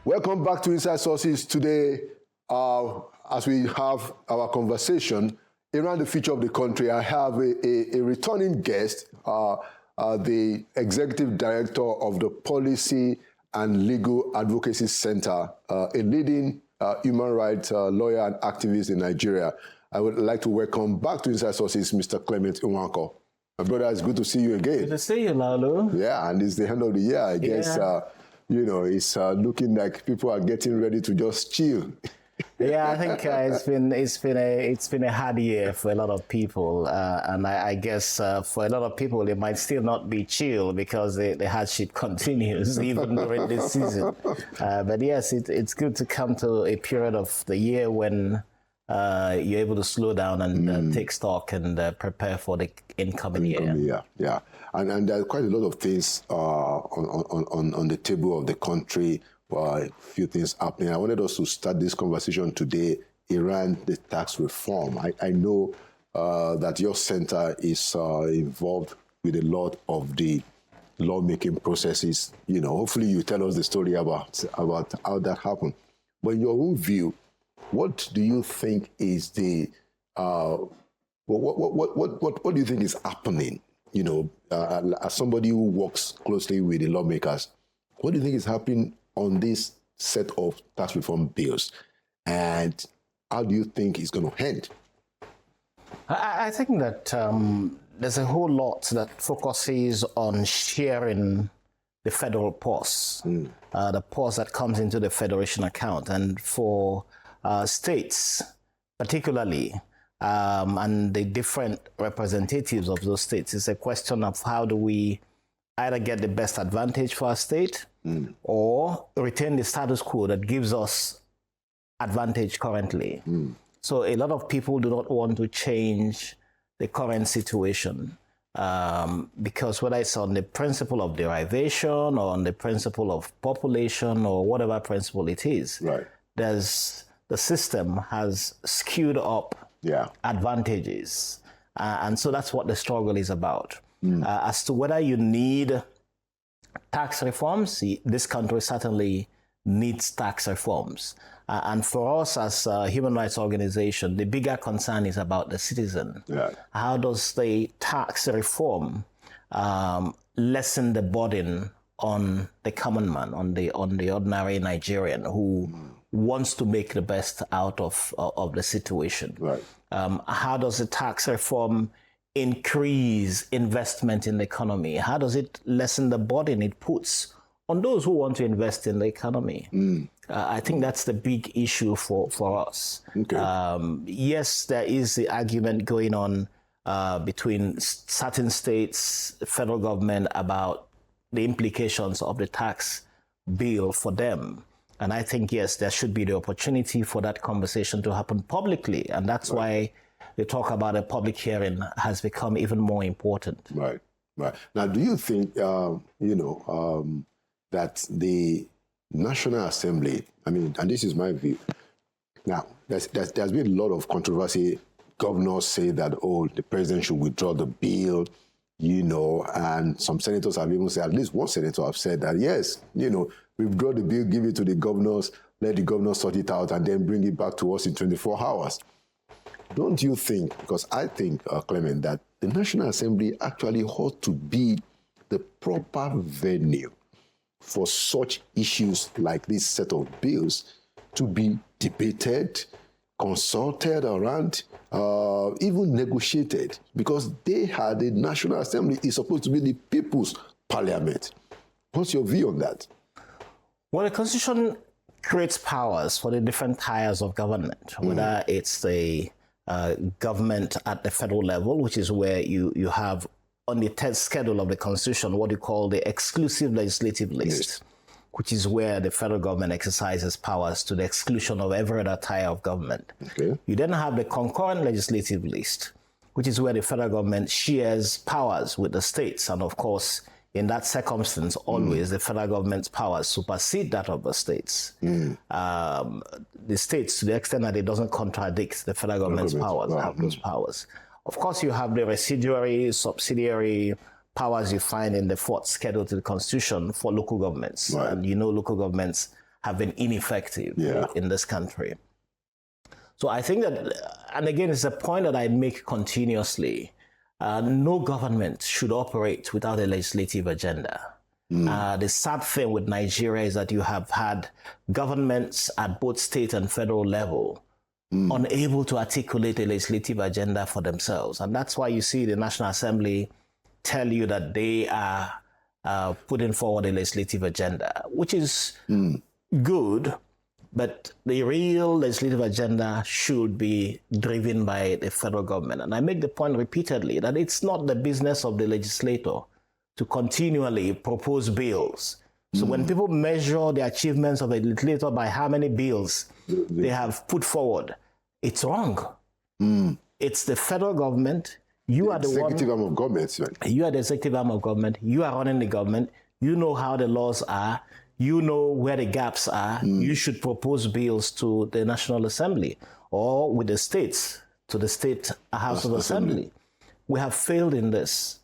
Welcome back to Inside Sources today. As we have our conversation around the future of the country, I have a returning guest, the Executive Director of the Policy and Legal Advocacy Center, a leading human rights lawyer and activist in Nigeria. I would like to welcome back to Inside Sources, Mr. Clement Nwankwo. My brother, it's good to see you again. Good to see you, Lalu. Yeah, and it's the end of the year. I guess, it's looking like people are getting ready to just chill. Yeah, I think it's been a hard year for a lot of people, and I guess for a lot of people it might still not be chill because the hardship continues even during this season. But yes, it's good to come to a period of the year when you're able to slow down and take stock and prepare for the incoming year. Yeah. And there are quite a lot of things on the table of the country. A few things happening. I wanted us to start this conversation today around the tax reform. I know that your center is involved with a lot of the lawmaking processes. Hopefully you tell us the story about how that happened. But in your own view, what do you think is the what do you think is happening? As somebody who works closely with the lawmakers, what do you think is happening on this set of tax reform bills, and how do you think it's going to end? I think that there's a whole lot that focuses on sharing the federal pause, the pause that comes into the federation account, and for states particularly, and the different representatives of those states, it's a question of how do we either get the best advantage for our state or retain the status quo that gives us advantage currently. So a lot of people do not want to change the current situation because whether it's on the principle of derivation or on the principle of population or whatever principle it is, the system has skewed up advantages. And so that's what the struggle is about. As to whether you need tax reforms, this country certainly needs tax reforms. And for us as a human rights organization, the bigger concern is about the citizen. How does the tax reform lessen the burden on the common man, on the ordinary Nigerian who wants to make the best out of the situation? How does the tax reform increase investment in the economy? How does it lessen the burden it puts on those who want to invest in the economy? I think that's the big issue for us. Yes, there is the argument going on between certain states, federal government, about the implications of the tax bill for them. And I think, yes, there should be the opportunity for that conversation to happen publicly. And that's why the talk about a public hearing has become even more important. Right. Now, do you think, that the National Assembly, and this is my view. Now, there's been a lot of controversy. Governors say that, the president should withdraw the bill, and some senators have even said, at least one senator have said that, yes, withdraw the bill, give it to the governors, let the governors sort it out, and then bring it back to us in 24 hours. Don't you think, because I think, Clement, that the National Assembly actually ought to be the proper venue for such issues like this set of bills to be debated, consulted around, even negotiated, because the National Assembly is supposed to be the people's parliament. What's your view on that? Well, the Constitution creates powers for the different tiers of government, whether it's the government at the federal level, which is where you have on the 10th schedule of the Constitution what you call the exclusive legislative list, which is where the federal government exercises powers to the exclusion of every other tier of government. You then have the concurrent legislative list, which is where the federal government shares powers with the states. And of course, in that circumstance, always the federal government's powers supersede that of the states. The states, to the extent that it doesn't contradict the federal government's powers, have those powers. Of course, you have the residuary, subsidiary powers you find in the fourth schedule to the Constitution for local governments. And local governments have been ineffective Yeah. in this country. So I think that, and again, it's a point that I make continuously, no government should operate without a legislative agenda. The sad thing with Nigeria is that you have had governments at both state and federal level unable to articulate a legislative agenda for themselves. And that's why you see the National Assembly tell you that they are putting forward a legislative agenda, which is good, but the real legislative agenda should be driven by the federal government. And I make the point repeatedly that it's not the business of the legislator to continually propose bills. So when people measure the achievements of a legislator by how many bills they have put forward, it's wrong. It's the federal government. You are the executive arm of government. Right? You are the executive arm of government. You are running the government. You know how the laws are. You know where the gaps are. You should propose bills to the National Assembly or with the states to the State House of Assembly. We have failed in this.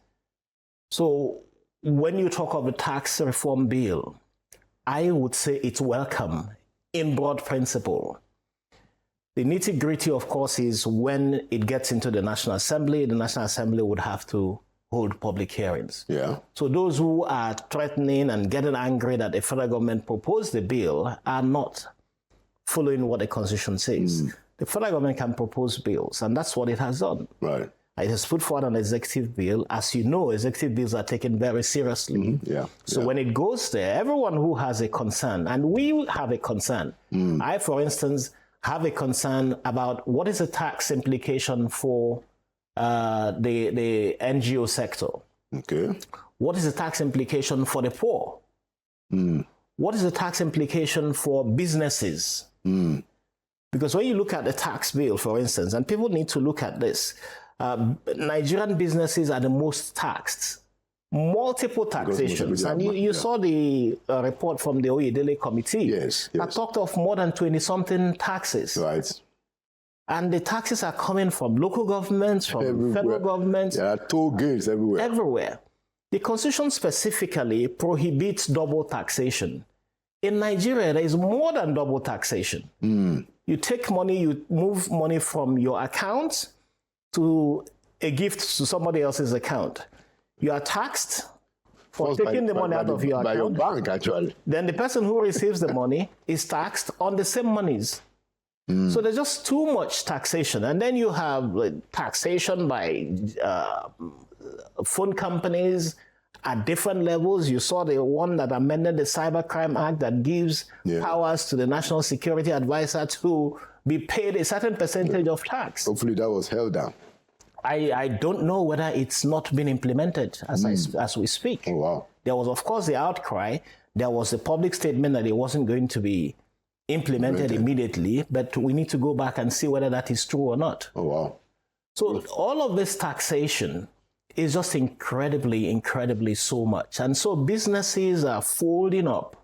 So when you talk of the tax reform bill, I would say it's welcome in broad principle. The nitty-gritty, of course, is when it gets into the National Assembly would have to hold public hearings. Yeah. So those who are threatening and getting angry that the federal government proposed the bill are not following what the Constitution says. The federal government can propose bills, and that's what it has done. Right. It has put forward an executive bill. As you know, executive bills are taken very seriously. Yeah. So when it goes there, everyone who has a concern, and we have a concern. I, for instance, have a concern about what is the tax implication for the NGO sector. Okay. What is the tax implication for the poor? What is the tax implication for businesses? Because when you look at the tax bill, for instance, and people need to look at this, Nigerian businesses are the most taxed. Multiple taxations. And you saw the report from the Oyedele committee that talked of more than 20-something taxes. Right. And the taxes are coming from local governments, from federal governments. There are toll gates everywhere. Everywhere. The Constitution specifically prohibits double taxation. In Nigeria, there is more than double taxation. You take money, you move money from your account to a gift to somebody else's account. You are taxed for taking the money out of your account. By your bank, actually. Then the person who receives the money is taxed on the same monies. So there's just too much taxation. And then you have taxation by phone companies at different levels. You saw the one that amended the Cybercrime Act that gives powers to the National Security Advisor to be paid a certain percentage of tax. Hopefully that was held down. I don't know whether it's not been implemented as we speak. Oh, wow. There was, of course, the outcry. There was a public statement that it wasn't going to be implemented immediately, but we need to go back and see whether that is true or not. Oh, wow. So all of this taxation is just incredibly, incredibly so much. And so businesses are folding up.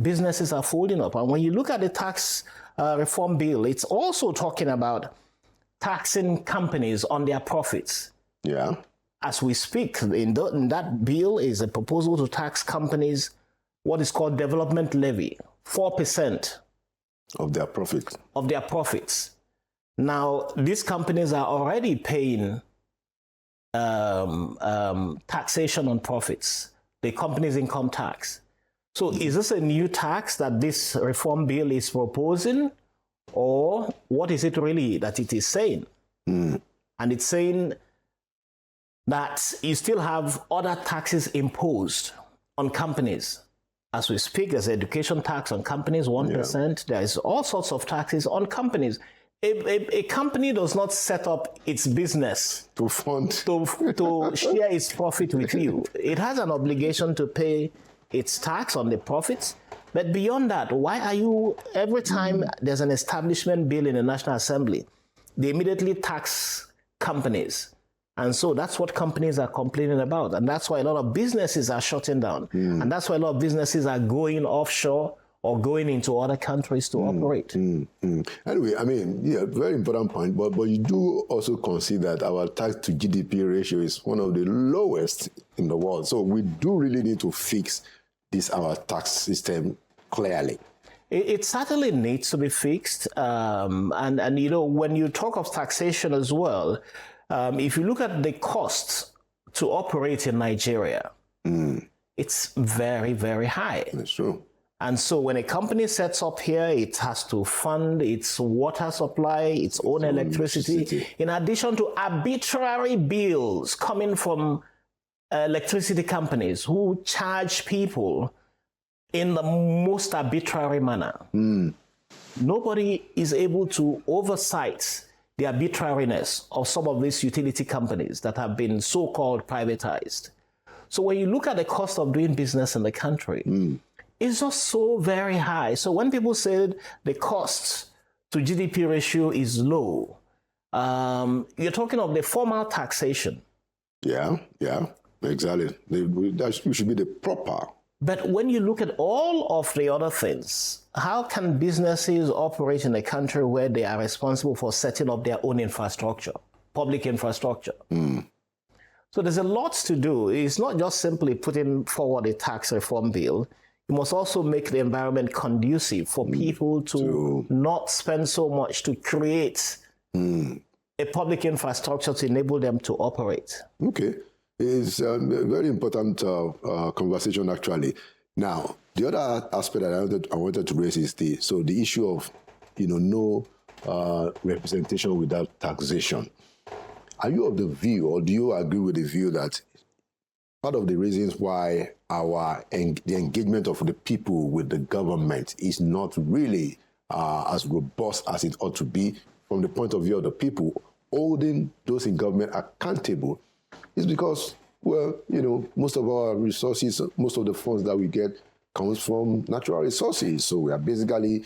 Businesses are folding up. And when you look at the tax reform bill, it's also talking about taxing companies on their profits. Yeah. As we speak, in that bill is a proposal to tax companies what is called development levy, 4% of their profits. Of their profits. Now, these companies are already paying taxation on profits, the company's income tax. So is this a new tax that this reform bill is proposing? Or what is it really that it is saying? And it's saying that you still have other taxes imposed on companies. As we speak, there's education tax on companies, 1%. There is all sorts of taxes on companies. A company does not set up its business to fund to share its profit with you. It has an obligation to pay its tax on the profits. But beyond that, why are you, every time there's an establishment bill in the National Assembly, they immediately tax companies. And so that's what companies are complaining about. And that's why a lot of businesses are shutting down. And that's why a lot of businesses are going offshore or going into other countries to operate. Anyway, I mean, very important point. But you do also consider that our tax to GDP ratio is one of the lowest in the world. So we do really need to fix our tax system clearly? It certainly needs to be fixed. And you know, when you talk of taxation as well, if you look at the costs to operate in Nigeria, it's very, very high. That's true. And so when a company sets up here, it has to fund its water supply, its own electricity, in addition to arbitrary bills coming from electricity companies who charge people in the most arbitrary manner. Nobody is able to oversight the arbitrariness of some of these utility companies that have been so-called privatized. So when you look at the cost of doing business in the country, it's just so very high. So when people say the cost to GDP ratio is low, you're talking of the formal taxation. Yeah, exactly. That should be the proper. But when you look at all of the other things, how can businesses operate in a country where they are responsible for setting up their own infrastructure, public infrastructure? So there's a lot to do. It's not just simply putting forward a tax reform bill. You must also make the environment conducive for people to not spend so much to create a public infrastructure to enable them to operate. Okay. It's a very important conversation, actually. Now, the other aspect that I wanted to raise is the issue of, no representation without taxation. Are you of the view, or do you agree with the view that part of the reasons why the engagement of the people with the government is not really as robust as it ought to be from the point of view of the people holding those in government accountable is because, well, most of our resources, most of the funds that we get comes from natural resources. So we are basically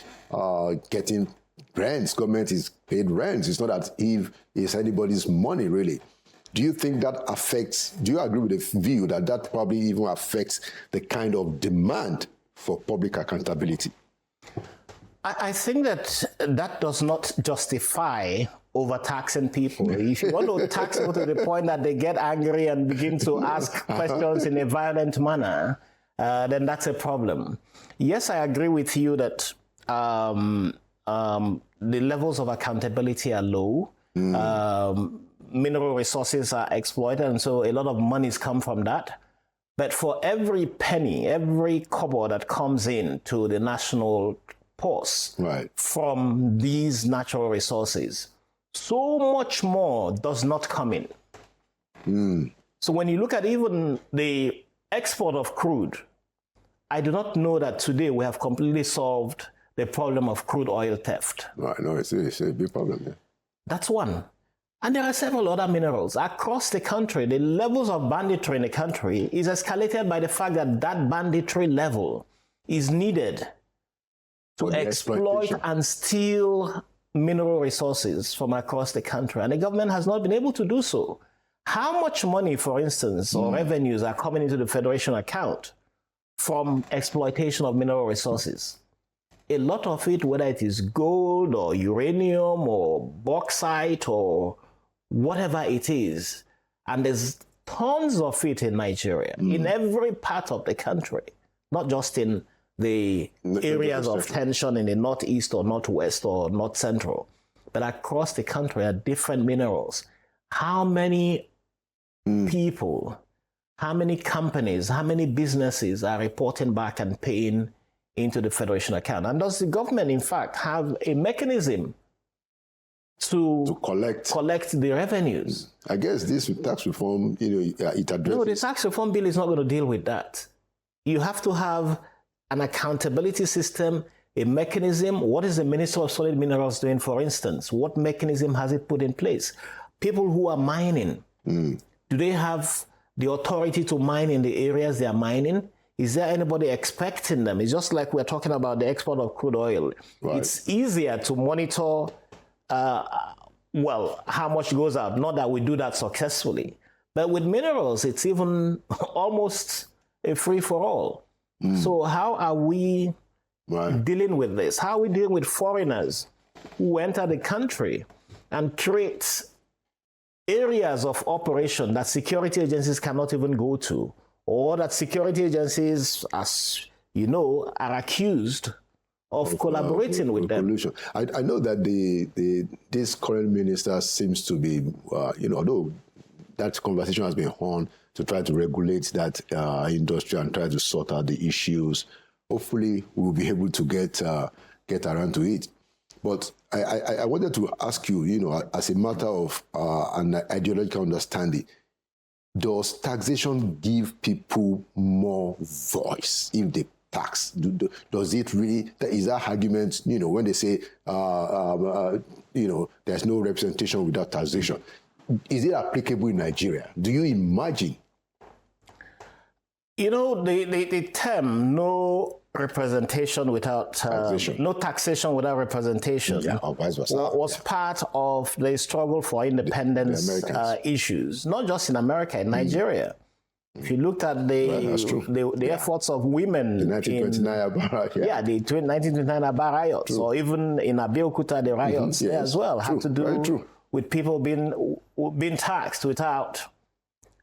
getting rents. Government is paid rents. It's not as if it's anybody's money, really. Do you think that do you agree with the view that probably even affects the kind of demand for public accountability? I think that does not justify overtaxing people. If you want to tax people to the point that they get angry and begin to ask questions in a violent manner, then that's a problem. Yes, I agree with you that the levels of accountability are low. Mineral resources are exploited, and so a lot of monies come from that. But for every penny, every kobo that comes in to the national purse from these natural resources, so much more does not come in. So when you look at even the export of crude, I do not know that today we have completely solved the problem of crude oil theft. Right, no, it's a big problem. Yeah. That's one. And there are several other minerals. Across the country, the levels of banditry in the country is escalated by the fact that that banditry level is needed to exploit and steal mineral resources from across the country. And the government has not been able to do so. How much money, for instance, or revenues are coming into the Federation account from exploitation of mineral resources? A lot of it, whether it is gold or uranium or bauxite or whatever it is, and there's tons of it in Nigeria, in every part of the country, not just in the areas of tension in the northeast or northwest or north central, but across the country are different minerals. How many people, how many companies, how many businesses are reporting back and paying into the Federation account? And does the government, in fact, have a mechanism to collect the revenues? I guess this tax reform, it addresses... No, the tax reform bill is not going to deal with that. You have to have an accountability system, a mechanism. What is the Minister of Solid Minerals doing, for instance? What mechanism has it put in place? People who are mining, do they have the authority to mine in the areas they are mining? Is there anybody expecting them? It's just like we're talking about the export of crude oil. Right. It's easier to monitor, how much goes out. Not that we do that successfully. But with minerals, it's even almost a free-for-all. So how are we dealing with this? How are we dealing with foreigners who enter the country and create areas of operation that security agencies cannot even go to, or that security agencies, as are accused of collaborating with them. Collusion. I know that this current minister seems to be, although that conversation has been on to try to regulate that industry and try to sort out the issues. Hopefully, we'll be able to get around to it. But I wanted to ask you, as a matter of an ideological understanding, does taxation give people more voice if they tax? Does it really, is that argument, when they say, there's no representation without taxation, is it applicable in Nigeria? Do you imagine? The term no representation without Taxation. no taxation without representation or vice versa. was part of the struggle for independence issues, not just in America, in Nigeria. If you looked at the efforts of women the 1929 Aba, the 1929 Aba riots, or even in Abeokuta, the riots there as well, had to do with people being taxed without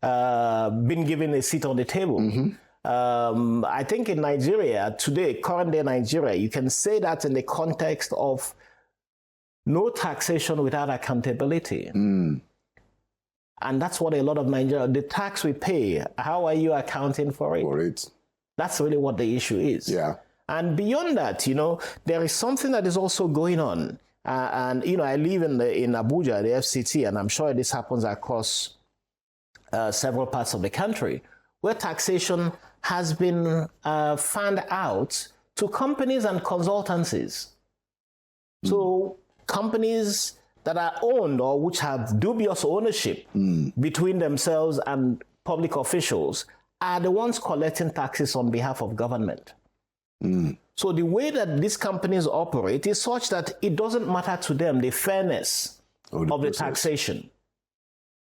being given a seat on the table. I think in Nigeria today, current day Nigeria, you can say that in the context of no taxation without accountability. And that's what a lot of Nigeria, the tax we pay, how are you accounting for it? That's really what the issue is. Yeah. And beyond that, there is something that is also going on. I live in Abuja, the FCT, and I'm sure this happens across several parts of the country, where taxation has been found out to companies and consultancies. So companies that are owned or which have dubious ownership between themselves and public officials are the ones collecting taxes on behalf of government. So the way that these companies operate is such that it doesn't matter to them the fairness of the taxation.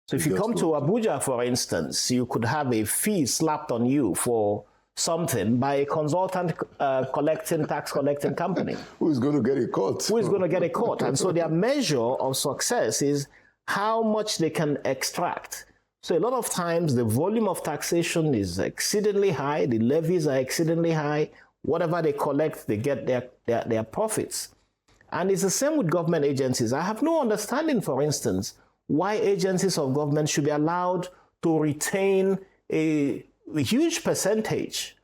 So if you come to Abuja, for instance, you could have a fee slapped on you for something by a consultant tax collecting company. Who is going to get a cut? Who is going to get a cut? And so their measure of success is how much they can extract. So a lot of times the volume of taxation is exceedingly high, the levies are exceedingly high, whatever they collect, they get their profits. And it's the same with government agencies. I have no understanding, for instance, why agencies of government should be allowed to retain a huge percentage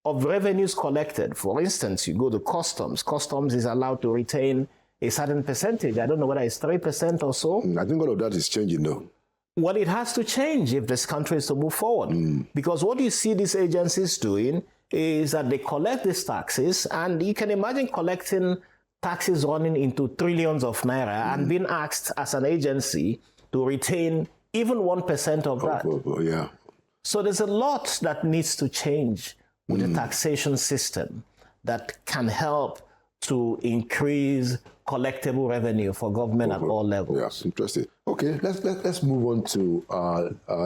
of revenues collected. For instance, you go to customs. Customs is allowed to retain a certain percentage. I don't know whether it's 3% or so. I think all of that is changing though. Well, it has to change if this country is to move forward. Because what you see these agencies doing is that they collect these taxes, and you can imagine collecting taxes running into trillions of naira and being asked as an agency to retain even 1% of that. Yeah. So there's a lot that needs to change with the taxation system that can help to increase collectible revenue for government at all levels. Yeah, interesting. Okay, let's move on to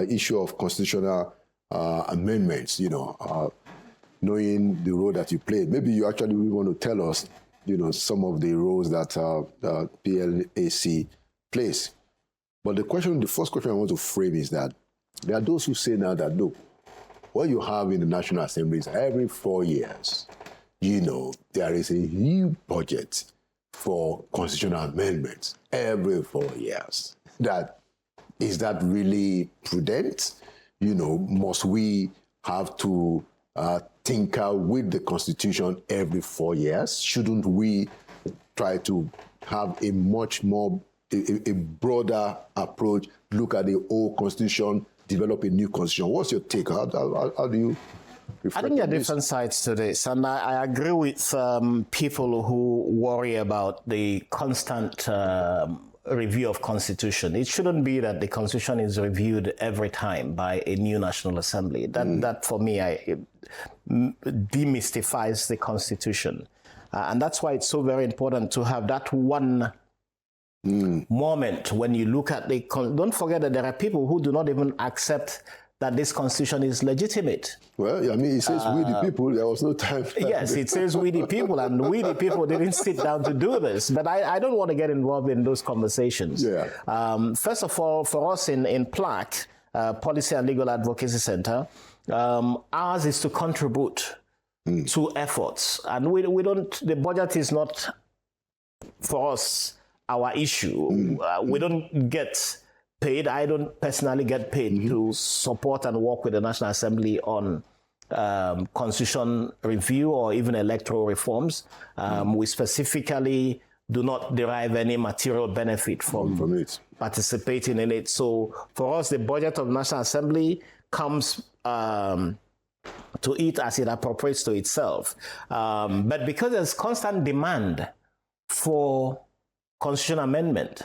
issue of constitutional amendments. Knowing the role that you played, maybe you actually want to tell us, some of the roles that PLAC plays. But the first question I want to frame is that there are those who say now that, look, what you have in the National Assembly is every 4 years, there is a huge budget for constitutional amendments every 4 years. Is that really prudent? Must we have to tinker with the Constitution every 4 years? Shouldn't we try to have a much more a broader approach, look at the old Constitution, develop a new Constitution? What's your take? How do you reflect? I think there are different sides to this, and I agree with people who worry about the constant review of Constitution. It shouldn't be that the Constitution is reviewed every time by a new National Assembly. That for me, it demystifies the Constitution. And that's why it's so very important to have that one moment when you look at don't forget that there are people who do not even accept that this Constitution is legitimate. Well, it says we the people, there was no time. Yes, it says we the people, and we the people didn't sit down to do this. But I don't want to get involved in those conversations. Yeah. First of all, for us in PLAC, Policy and Legal Advocacy Center, ours is to contribute two efforts. And we don't, the budget is not, for us, our issue. We don't get paid. I don't personally get paid to support and work with the National Assembly on constitution review or even electoral reforms. We specifically do not derive any material benefit from it, participating in it. So for us, the budget of the National Assembly comes to it as it appropriates to itself. But because there's constant demand for constitutional amendment,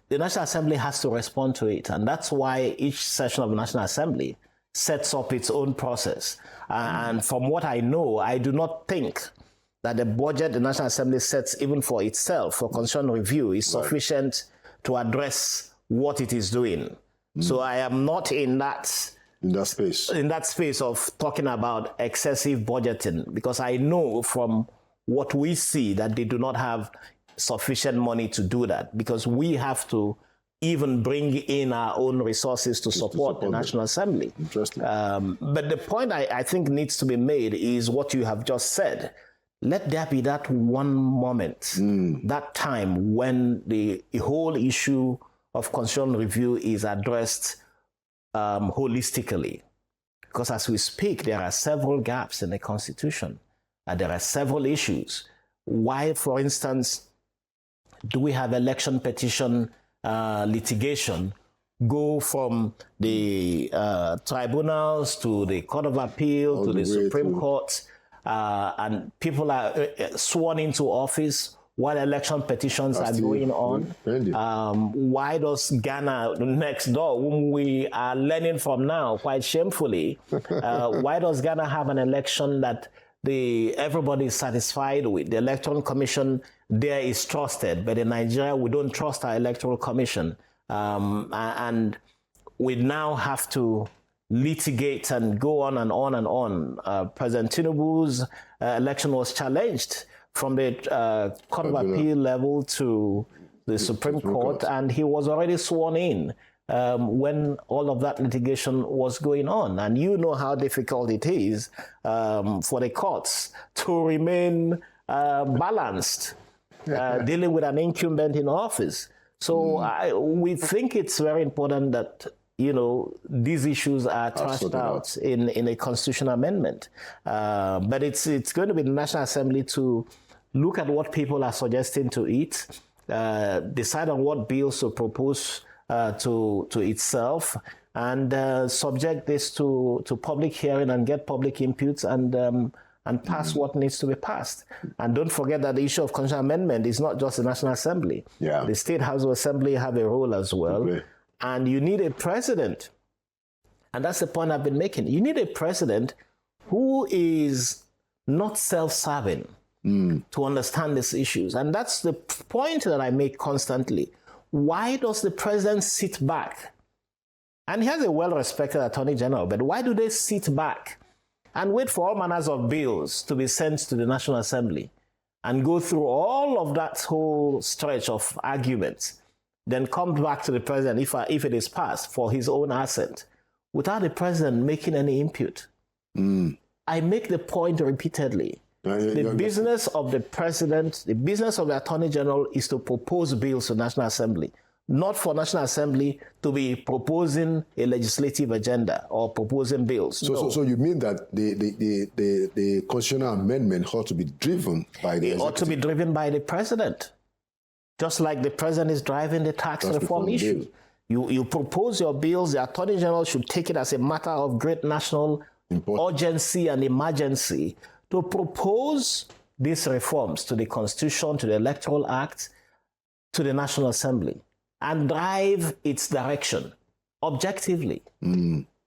the National Assembly has to respond to it. And that's why each session of the National Assembly sets up its own process. And from what I know, I do not think that the budget the National Assembly sets even for itself, for constitutional review, is sufficient to address what it is doing. So I am not in that space of talking about excessive budgeting, because I know from what we see that they do not have sufficient money to do that, because we have to even bring in our own resources to support the National Assembly. Interesting. But the point I think needs to be made is what you have just said. Let there be that one moment, that time when the whole issue of constitutional review is addressed holistically. Because as we speak, there are several gaps in the Constitution. There are several issues. Why, for instance, do we have election petition litigation go from the tribunals to the Court of Appeal to the Supreme Court, and people are sworn into office while election petitions are going on? Why does Ghana, next door, whom we are learning from now quite shamefully, why does Ghana have an election that everybody is satisfied with? The Electoral Commission there is trusted, but in Nigeria, we don't trust our Electoral Commission. And we now have to litigate and go on and on and on. President Tinubu's election was challenged from the Court of Appeal level to the Supreme Court, and he was already sworn in when all of that litigation was going on. And you know how difficult it is for the courts to remain balanced, dealing with an incumbent in office. So we think it's very important that, you know, these issues are thrashed out in a constitutional amendment. But it's going to be the National Assembly to look at what people are suggesting to it, decide on what bills to propose to itself, and subject this to public hearing and get public inputs and pass what needs to be passed. And don't forget that the issue of constitutional amendment is not just the National Assembly. The State House of Assembly have a role as well. And you need a president. And that's the point I've been making. You need a president who is not self-serving to understand these issues. And that's the point that I make constantly. Why does the president sit back? And he has a well-respected Attorney General, but why do they sit back and wait for all manners of bills to be sent to the National Assembly and go through all of that whole stretch of arguments, then come back to the president if it is passed for his own assent, without the president making any input? I make the point repeatedly. The business of the president, the business of the Attorney General is to propose bills to the National Assembly, not for National Assembly to be proposing a legislative agenda or proposing bills. So you mean that the constitutional amendment ought to be driven by the executive? Ought to be driven by the president, just like the president is driving the tax reform issue. You propose your bills, the Attorney General should take it as a matter of great national urgency and emergency to propose these reforms to the Constitution, to the Electoral Act, to the National Assembly, and drive its direction objectively.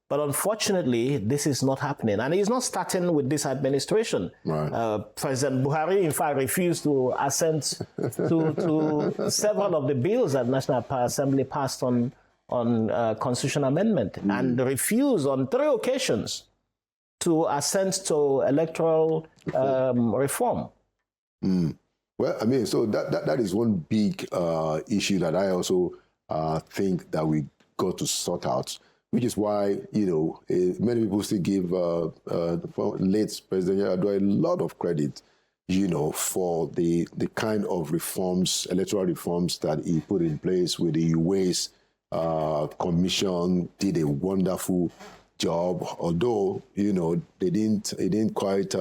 But unfortunately, this is not happening. And it's not starting with this administration. President Buhari, in fact, refused to assent to several of the bills that the National Assembly passed on constitutional amendment, and refused on 3 occasions to assent to electoral reform. Well, I mean, so that is one big issue that I also think that we got to sort out. which is why, many people still give the late President Yar'Adua a lot of credit, for the kind of reforms, electoral reforms that he put in place with the UAS commission. Did a wonderful job, although, they didn't quite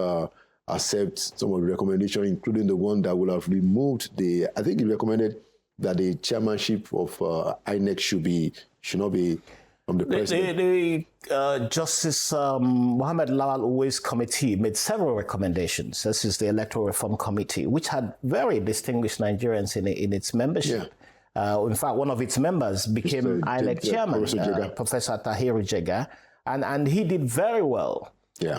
accept some of the recommendations, including the one that would have removed I think he recommended that the chairmanship of INEC should not be from the president. The Justice Mohammed Lawal Uwais committee made several recommendations. This is the Electoral Reform Committee, which had very distinguished Nigerians in its membership. Yeah. In fact, one of its members became INEC chairman, Professor Tahiru Jega, and he did very well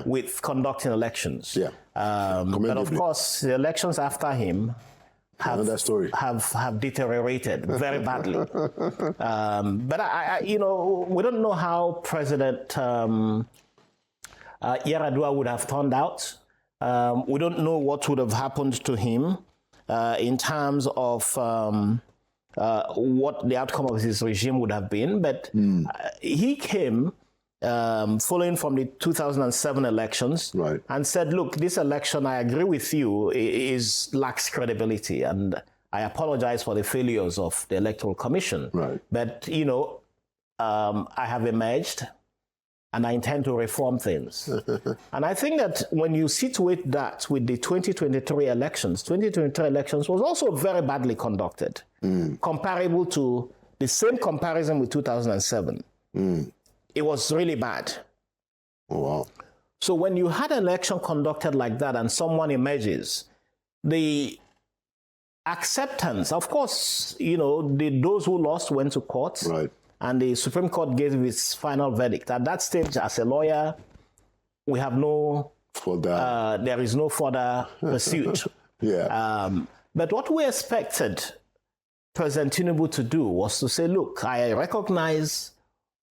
with conducting elections. Yeah. But of course, the elections after him have deteriorated very badly. But we don't know how President Yar'Adua would have turned out. We don't know what would have happened to him in terms of what the outcome of his regime would have been. But he came following from the 2007 elections, and said, look, this election, I agree with you, lacks credibility, and I apologize for the failures of the Electoral Commission. But, I have emerged, and I intend to reform things. And I think that when you situate that with the 2023 elections was also very badly conducted, comparable to the same comparison with 2007. It was really bad. Oh, wow. So when you had an election conducted like that and someone emerges, the acceptance, of course, those who lost went to court, and the Supreme Court gave its final verdict. At that stage, as a lawyer, we have there is no further pursuit. But what we expected President Tinubu to do was to say, look, I recognize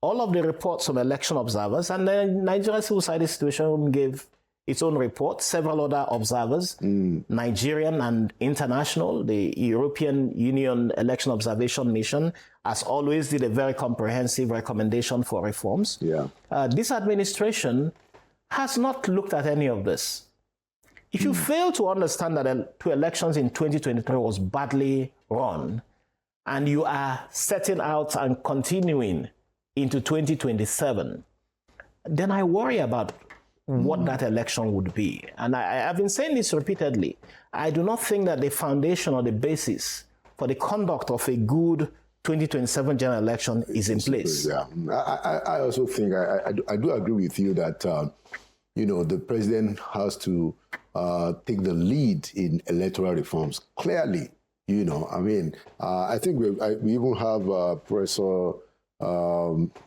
all of the reports from election observers, and the Nigerian Civil Society Situation gave its own report, several other observers, Nigerian and international. The European Union Election Observation Mission, as always, did a very comprehensive recommendation for reforms. This administration has not looked at any of this. If you fail to understand that two elections in 2023 was badly run, and you are setting out and continuing into 2027, then I worry about what that election would be. And I've been saying this repeatedly. I do not think that the foundation or the basis for the conduct of a good 2027 general election is in place. I also think, I do agree with you that, the president has to take the lead in electoral reforms. Clearly, I think we even have Professor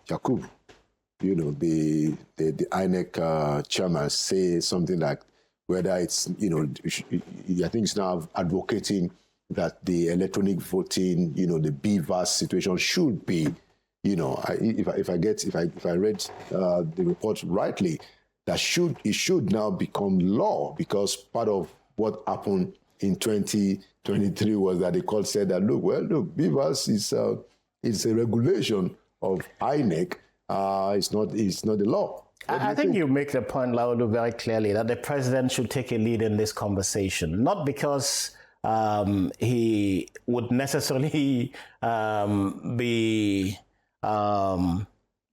Yakub, the INEC chairman, say something like whether it's, I think it's now advocating that the electronic voting, the BVAS situation should be, if I read the report rightly, it should now become law, because part of what happened in 2023 was that the court said that, look, BVAS is a regulation of INEC. It's not the law. I think you make the point, Laudu, very clearly that the president should take a lead in this conversation, not because he would necessarily be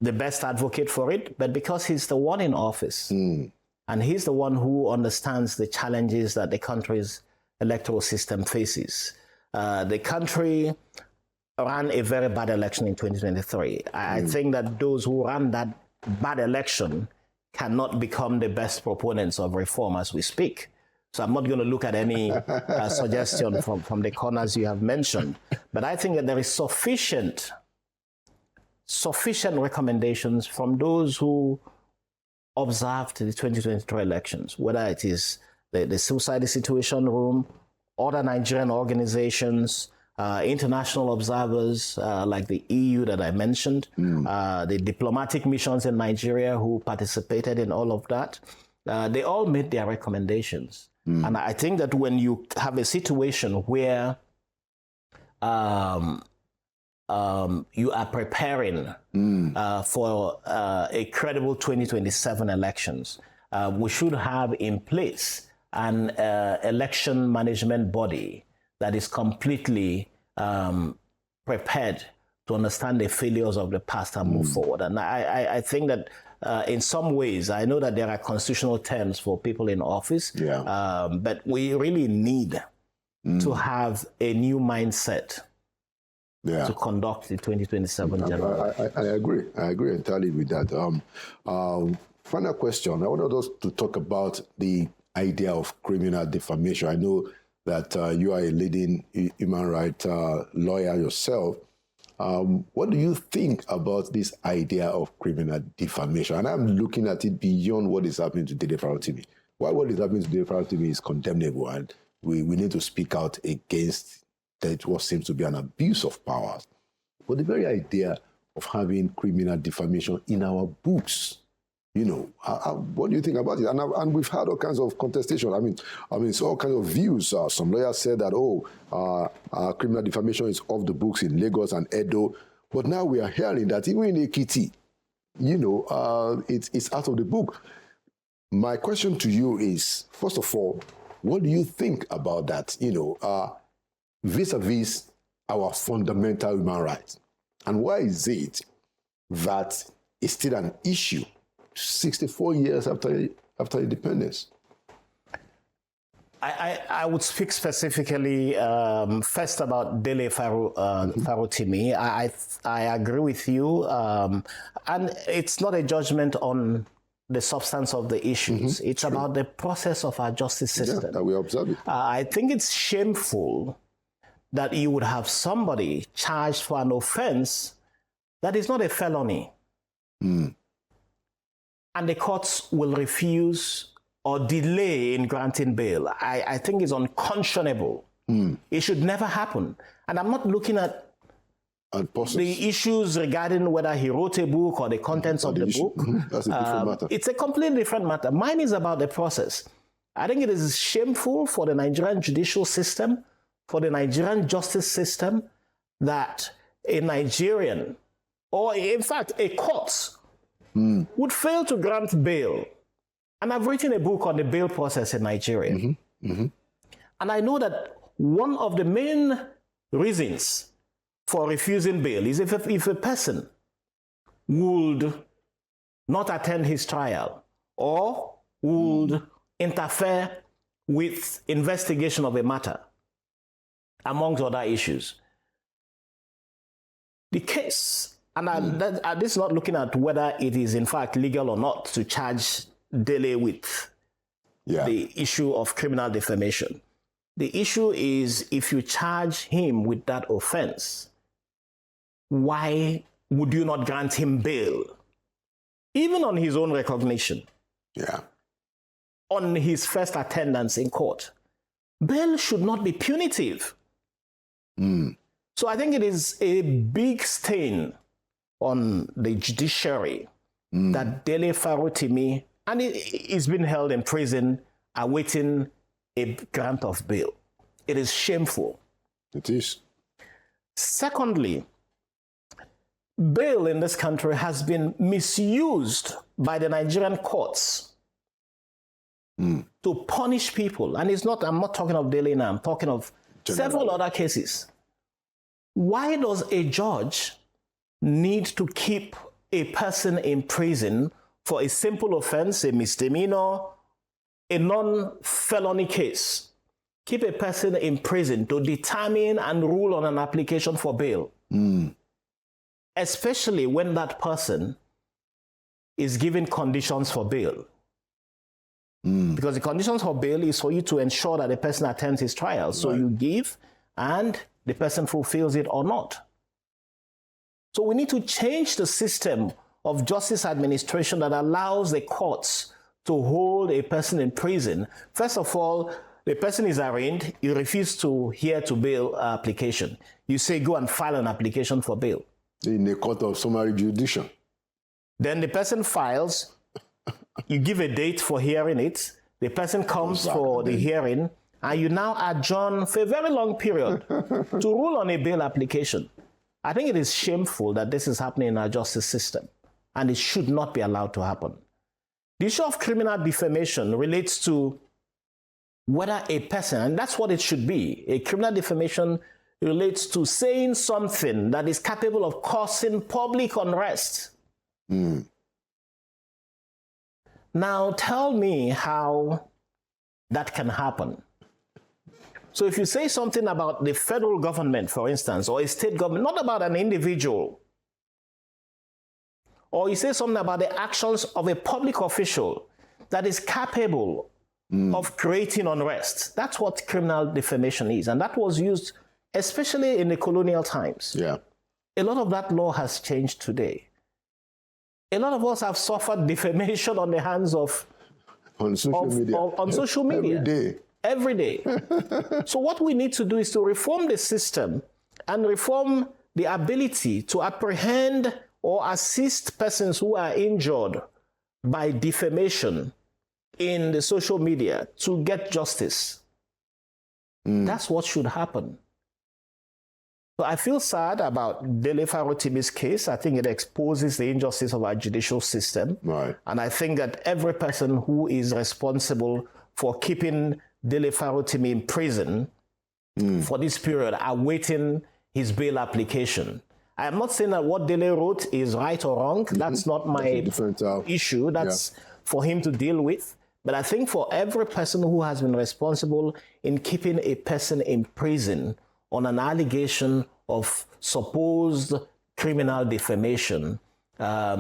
the best advocate for it, but because he's the one in office. And he's the one who understands the challenges that the country's electoral system faces. The country ran a very bad election in 2023. I think that those who ran that bad election cannot become the best proponents of reform as we speak. So I'm not going to look at any suggestion from the corners you have mentioned. But I think that there is sufficient recommendations from those who observed the 2023 elections, whether it is the Civil Society Situation Room, other Nigerian organizations, international observers like the EU that I mentioned, the diplomatic missions in Nigeria who participated in all of that. They all made their recommendations. And I think that when you have a situation where you are preparing for a credible 2027 elections, we should have in place an election management body that is completely prepared to understand the failures of the past and move forward. And I think that in some ways, I know that there are constitutional terms for people in office, but we really need to have a new mindset to conduct the 2027 general. I agree. I agree entirely with that. Final question. I wanted us to talk about the idea of criminal defamation. I know that you are a leading human rights lawyer yourself. What do you think about this idea of criminal defamation? And I'm looking at it beyond what is happening to Dele Farotimi. Why what is happening to Dele Farotimi is condemnable, and we need to speak out against that what seems to be an abuse of power. But the very idea of having criminal defamation in our books, what do you think about it? And we've had all kinds of contestation. I mean, it's all kinds of views. Some lawyers said that, criminal defamation is off the books in Lagos and Edo. But now we are hearing that even in Ekiti, it's out of the book. My question to you is, first of all, what do you think about that, vis-a-vis our fundamental human rights? And why is it that it's still an issue 64 years after independence? I would speak specifically first about Dele Farotimi. I agree with you. And it's not a judgment on the substance of the issues. It's about the process of our justice system. Yeah, that we observe it. I think it's shameful that you would have somebody charged for an offense that is not a felony. And the courts will refuse or delay in granting bail. I think it's unconscionable. It should never happen. And I'm not looking at the issues regarding whether he wrote a book or the contents of the book. That's a different matter. It's a completely different matter. Mine is about the process. I think it is shameful for the Nigerian judicial system, for the Nigerian justice system, that a Nigerian, or in fact a court, would fail to grant bail. And I've written a book on the bail process in Nigeria. And I know that one of the main reasons for refusing bail is if a person would not attend his trial or would interfere with investigation of a matter, amongst other issues. The case, and this is not looking at whether it is in fact legal or not to charge Dele with the issue of criminal defamation. The issue is, if you charge him with that offense, why would you not grant him bail? Even on his own recognition. On his first attendance in court. Bail should not be punitive. So I think it is a big stain on the judiciary that Dele Farotimi, and he's been held in prison awaiting a grant of bail. It is shameful. It is. Secondly, bail in this country has been misused by the Nigerian courts to punish people. And I'm not talking of Dele now, I'm talking of several other cases. Why does a judge need to keep a person in prison for a simple offense, a misdemeanor, a non-felony case? Keep a person in prison to determine and rule on an application for bail. Especially when that person is given conditions for bail. Because the conditions for bail is for you to ensure that the person attends his trial. So you give, and the person fulfills it or not. So we need to change the system of justice administration that allows the courts to hold a person in prison. First of all, the person is arraigned, you refuse to hear to bail application. You say, go and file an application for bail. In the court of summary judicial. Then the person files, you give a date for hearing it, the person comes for the hearing, and you now adjourn for a very long period to rule on a bail application. I think it is shameful that this is happening in our justice system, and it should not be allowed to happen. The issue of criminal defamation relates to whether a person, and that's what it should be, a criminal defamation relates to saying something that is capable of causing public unrest. Now, tell me how that can happen. So if you say something about the federal government, for instance, or a state government, not about an individual, or you say something about the actions of a public official that is capable of creating unrest, that's what criminal defamation is. And that was used especially in the colonial times. Yeah. A lot of that law has changed today. A lot of us have suffered defamation on the hands of on social media. On social media. Every day. So what we need to do is to reform the system and reform the ability to apprehend or assist persons who are injured by defamation in the social media to get justice. That's what should happen. So I feel sad about Dele Farotimi's case. I think it exposes the injustice of our judicial system. Right. And I think that every person who is responsible for keeping Dele Farotimi in prison for this period awaiting his bail application. I am not saying that what Dele wrote is right or wrong. That's not my issue. That's for him to deal with. But I think for every person who has been responsible in keeping a person in prison on an allegation of supposed criminal defamation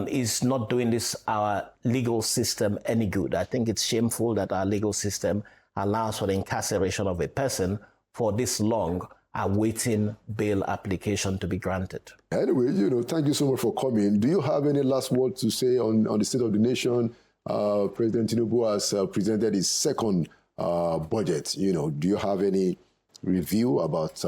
is not doing our legal system any good. I think it's shameful that our legal system allows for the incarceration of a person for this long, awaiting bail application to be granted. Anyway, thank you so much for coming. Do you have any last word to say on the state of the nation? President Tinubu has presented his second budget. Do you have any review about,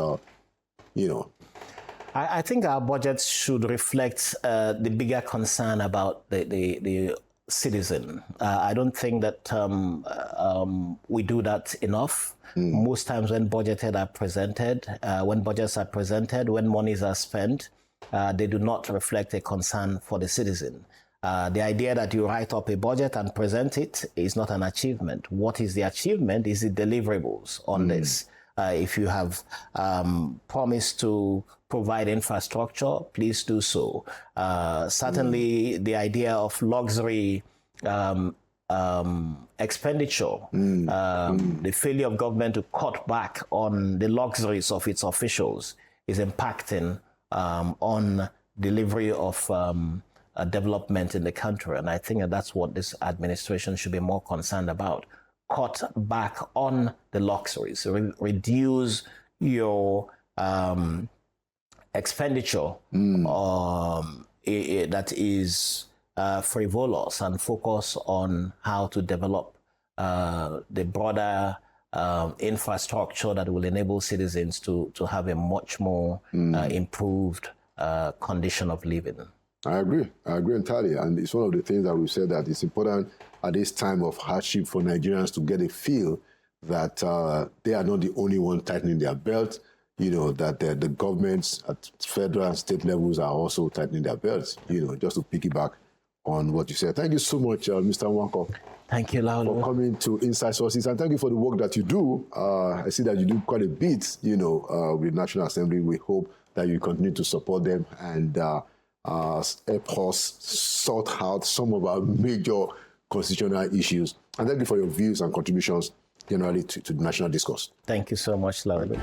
I think our budget should reflect the bigger concern about the citizen. I don't think that we do that enough. Most times when budgets are presented, when monies are spent, they do not reflect a concern for the citizen. The idea that you write up a budget and present it is not an achievement. What is the achievement is the deliverables on this. If you have promised to provide infrastructure, please do so. Certainly, the idea of luxury expenditure, the failure of government to cut back on the luxuries of its officials is impacting on delivery of development in the country. And I think that that's what this administration should be more concerned about. Cut back on the luxuries, reduce your expenditure that is frivolous and focus on how to develop the broader infrastructure that will enable citizens to have a much more improved condition of living. I agree entirely. And it's one of the things that we've said that it's important at this time of hardship for Nigerians to get a feel that they are not the only one tightening their belt, that the governments at federal and state levels are also tightening their belts, just to piggyback on what you said. Thank you so much, Mr. Nwankwo. Thank you, Laulu, for coming to Inside Sources, and thank you for the work that you do. I see that you do quite a bit, with National Assembly. We hope that you continue to support them and help us sort out some of our major constitutional issues. And thank you for your views and contributions generally to the national discourse. Thank you so much, Laulu.